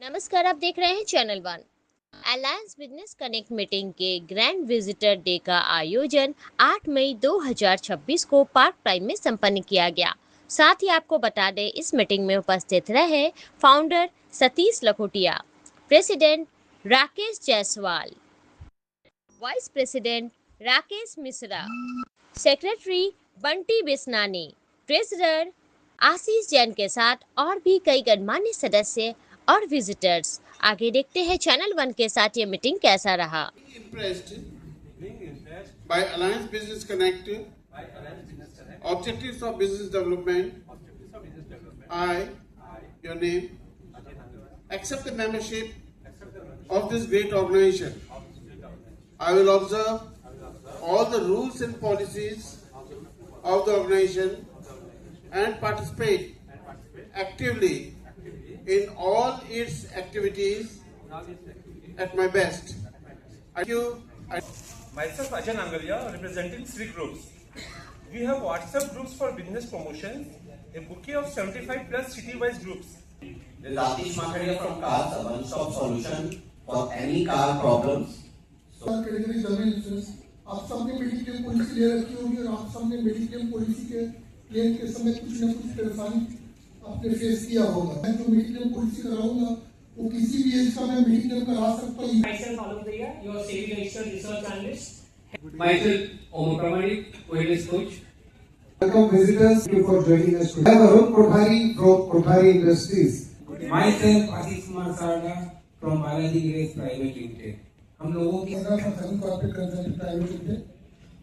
नमस्कार, आप देख रहे हैं channel one. Alliance business connect meeting के ग्रैंड विजिटर डे का आयोजन 8 मई 2026 को पार्क प्राइम में संपन्न किया गया। साथ ही आपको बता दें, इस मीटिंग में उपस्थित रहे founder Satish Lakhotia, president Rakesh Jaiswal, vice president Rakesh Mishra, secretary Bunty Bisnani, treasurer Ashish Jain के साथ और भी कई गणमान्य सदस्य और विजिटर्स। आगे देखते हैं चैनल वन के साथ ये मीटिंग कैसा रहा। By Alliance Business Connect, objectives of business development, I, your name, accept the membership of this great organization. I will observe all the rules and policies of the organization and participate actively in all its activities at my best. Thank you. Myself Ajay Nangalia, representing Sri Groups. We have WhatsApp groups for business promotion, a bouquet of 75 plus city-wise groups. This is Atish Makaria from Cars, a one-stop solution for any car problems. Category general insurance, आप सबने mediclaim policy ले रखी होगी और आप सबने mediclaim policy के claim के समय कुछ न कुछ परेशानी आपने फेस किया होगा। मैं जो मेडिक्लेम पॉलिसी कराऊंगा वो किसी भी एज का मैं मेडिक्लेम करा सकता हूँ। Myself Alok Daya, your saving registered research analyst. Myself Om Pramanik, wellness coach. Welcome visitors, thank you for joining us today. I am Arun Kothari from Kothari Industries. Myself Ashish Kumar Sarda from Balaji Grace Private Limited. हम लोगों की corporate consultant private limited.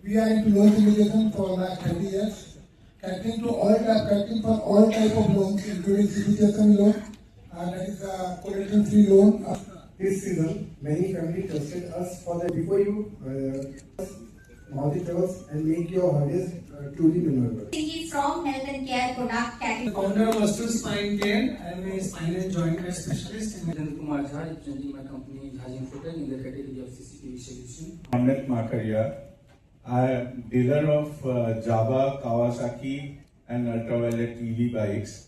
We are into loan simulation for last 30 years. Catering for all type of loans, including CBTSM loan, and that is a collateral-free loan. This season, many families trusted us for the before you monitors and make your holidays truly memorable. From health and care product category. The founder of Astral Spine Care. I am a spine and joint care specialist. Nandit Kumar Jha, representing my company Jha Hotel in the category of CCTV solution. Amit Makaria, I am dealer of Java, Kawasaki and ultraviolet EV bikes.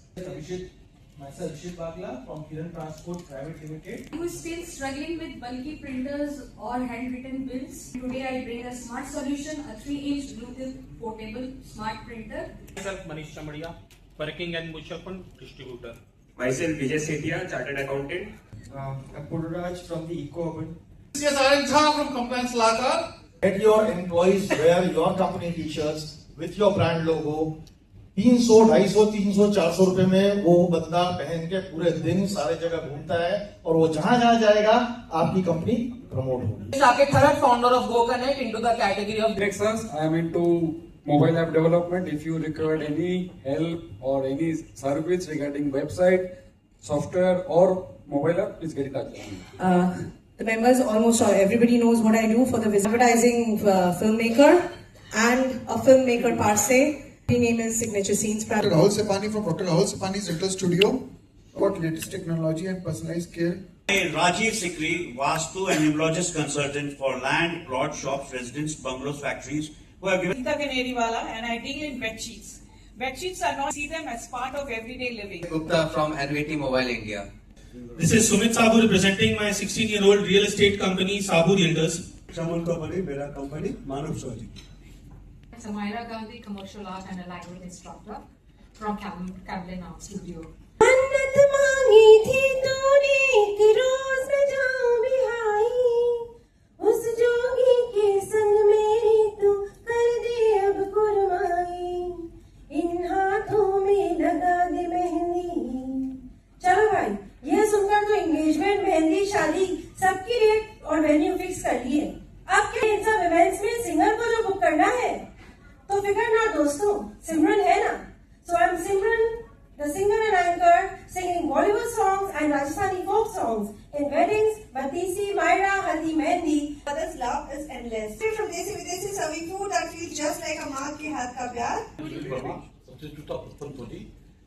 Myself Abhishek Bagla from Kiran Transport Private Limited. Who is still struggling with bulky printers or handwritten bills? Today I bring a smart solution, a 3-inch Bluetooth portable smart printer. Myself Manish Chamadia, Parking and Mutual Fund Distributor. Myself Vijay Sethia, Chartered Accountant. I'm Pururaj from the Eco-Urban. Yes, I am Jha from Compliance Laka. Let your employees wear your company t-shirts with your brand logo. 300, 250, 300, 400 रुपए में वो बंदा पहन के पूरे दिन सारे जगह घूमता है और वो जहां जहां जाएगा आपकी कंपनी प्रमोट होगी। Saket Tharat, founder of GoConnect, into the category of Nexus. I am into mobile app development. If you require any help or any service regarding website, software or mobile app, please get in touch with me. The members, almost everybody knows what I do for the advertising filmmaker and a filmmaker per se. My name is Signature Scenes. Dr. Rahul Sepani from Dr. Rahul Sepani's Digital Studio. About latest technology and personalized care. Rajiv Sikri, Vastu and Hymnologist Consultant for land, plot, shops, residence, bungalows, factories, who have given... Geeta Kaneriwala, and I deal in bed sheets. Bed sheets are not see them as part of everyday living. Gupta from NVT Mobile India. This is Sumit Sabu, representing my 16-year-old real estate company Sabu Realtors. Shaman company, mera company, Manav Soji. Samaira Gandhi, commercial art and a language instructor from Camden Art Studio. मन्नत मांगी थी तूने एक रोज न जाऊं बिहाई, उस जोगी के संग मेरी तू कर दे अब कुर्बानी, इन हाथों में लगा दे मेहंदी। चलो भाई, यह सुनकर तो एंगेजमेंट, मेहंदी, शादी सबकी रेट और वेन्यू फिक्स कर लिए। अब क्या इन सब इवेंट्स में सिंगर को जो बुक करना है तो फिकर ना दोस्तों, सिमरन है ना। So I'm Simran, the singer and anchor, singing Bollywood songs and Rajasthani folk songs in weddings, Batisi, Myra, Haldi, Mehndi. Mother's love is endless. From Desi Videsi serving food that feels just like a maa ke haath ka pyar.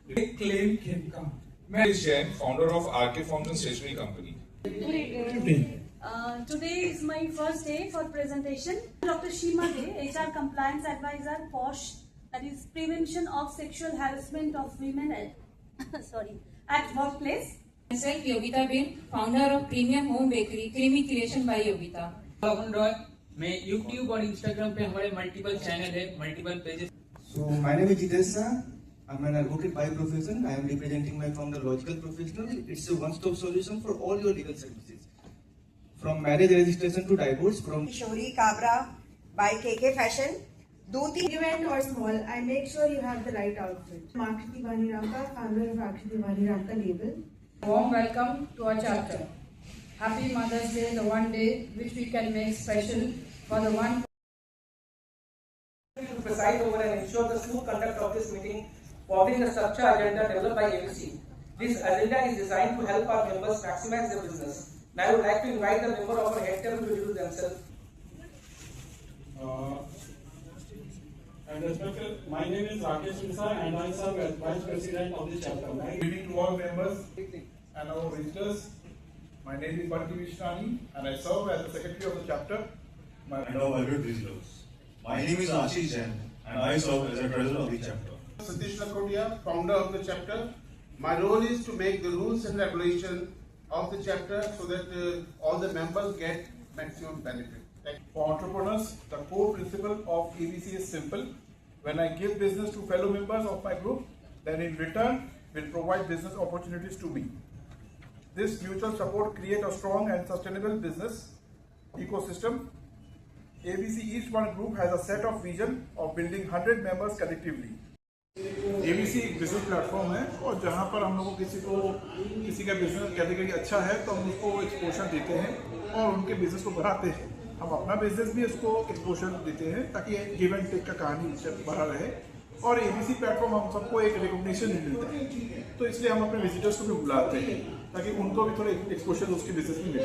Big claim can come. Manish Jain, founder of RK Forms and Stationery Company. Today is my first day for presentation. Dr. Sheema Dey, HR Compliance Advisor, POSH, that is Prevention of Sexual Harassment of Women at workplace. Myself Yogita Bin, founder of Premium Home Bakery, Creamy Creation by Yogita. पवन रॉय, मैं YouTube और Instagram पे हमारे multiple channel है, multiple pages. So my name is Jitesh Shah. I'm an advocate by profession. I am representing my firm, The Logical Professional. It's a one-stop solution for all your legal services, from marriage registration to divorce. From Shori Kabra by KK Fashion. Event or small, I make sure you have the right outfit. Akriti Bani Ramka, founder of Akriti Bani Ramka label. Warm welcome to our chapter. Happy Mother's Day, the one day which we can make special for the one. To preside over and ensure the smooth conduct of this meeting, following the structure agenda developed by ABC. This agenda is designed to help our members maximize their business. Now I would like to invite the member of our head table to introduce themselves. And respected, my name is Rakesh Misa and I serve as Vice President of the chapter. Good evening to all members and our visitors. My name is Banti Vishnani and I serve as the Secretary of the chapter. And our valued visitors. My name is Ashish Jain and I serve as the Treasurer of the chapter. Satish Lakodia, founder of the chapter. My role is to make the rules and regulation of the chapter so that all the members get maximum benefit. For entrepreneurs, the core principle of ABC is simple. When I give business to fellow members of my group, then in return will provide business opportunities to me. This mutual support creates a strong and sustainable business ecosystem. ABC East One Group has a set of vision of building 100 members collectively. ABC एक business platform है और जहाँ पर हम लोग किसी का business category अच्छा है तो हम उसको एक्सपोजर देते हैं और उनके बिजनेस को बढ़ाते हैं. हम अपना बिजनेस भी उसको एक्सपोजर देते हैं ताकि गिव एंड टेक का कहानी बढ़ा रहे और ABC प्लेटफॉर्म हम सबको एक रिकॉग्निशन भी मिलता है. तो इसलिए हम अपने विजिटर्स को भी बुलाते हैं ताकि उनको भी थोड़ा एक्सपोजर उसके बिजनेस में मिले.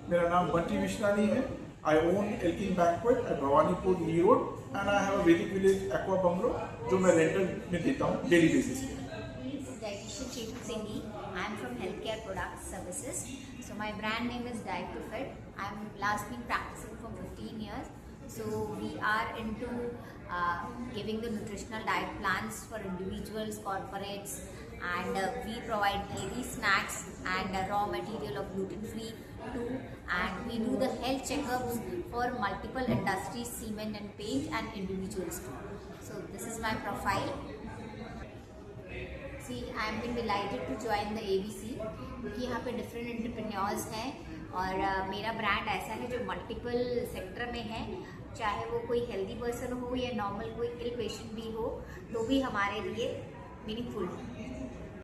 मेरा नाम बंटी विश्नानी है. I own Elkin Banquet at Bhawanipur Lee Road and I have a Vedic Village Aqua Bungalow जो मैं रेंटल में देता हूँ डेली बेसिस पे. Dietitian Chetu Singhi. I am from Healthcare Products Services. So my brand name is Diet to Fit. I am last been practicing for 15 years. So we are into giving the nutritional diet plans for individuals, corporates, and we provide healthy snacks and raw material of gluten-free too. And we do the health checkups for multiple industries, cement and paint, and individuals too. So this is my profile. See, I am been delighted to join the ABC क्योंकि यहाँ पे different entrepreneurs हैं और मेरा brand ऐसा है जो multiple sector में है. चाहे वो कोई हेल्दी पर्सन हो या नॉर्मल कोई इल पेशेंट भी हो तो भी हमारे लिए मीनिंगफुल है.